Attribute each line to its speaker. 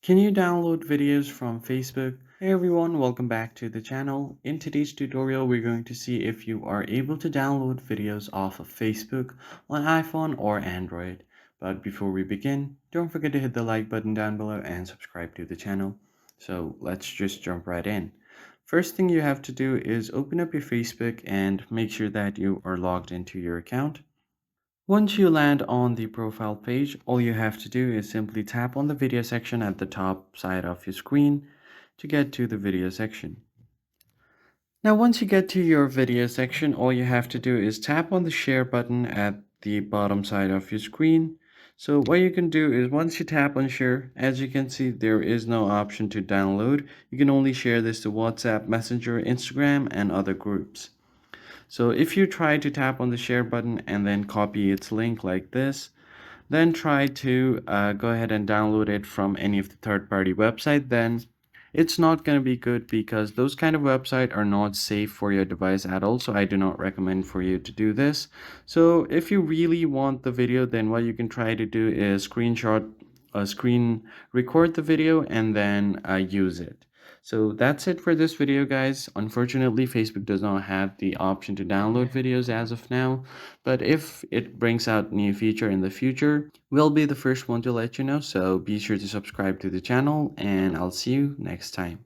Speaker 1: Can you download videos from Facebook? Hey everyone, welcome back to the channel. In today's tutorial, we're going to see if you are able to download videos off of Facebook on iPhone or Android. But before we begin, don't forget to hit the like button down below and subscribe to the channel. So let's just jump right in. First thing you have to do is open up your Facebook and make sure that you are logged into your account. Once you land on the profile page, all you have to do is simply tap on the video section at the top side of your screen to get to the video section. Now, once you get to your video section, all you have to do is tap on the share button at the bottom side of your screen. So what you can do is once you tap on share, as you can see, there is no option to download. You can only share this to WhatsApp, Messenger, Instagram, and other groups. So if you try to tap on the share button and then copy its link like this, then try to go ahead and download it from any of the third-party website, then it's not going to be good because those kind of website are not safe for your device at all. So I do not recommend for you to do this. So if you really want the video, then what you can try to do is screen record the video and then use it. So that's it for this video, guys. Unfortunately, Facebook does not have the option to download videos as of now, but if it brings out new feature in the future, we'll be the first one to let you know. So be sure to subscribe to the channel and I'll see you next time.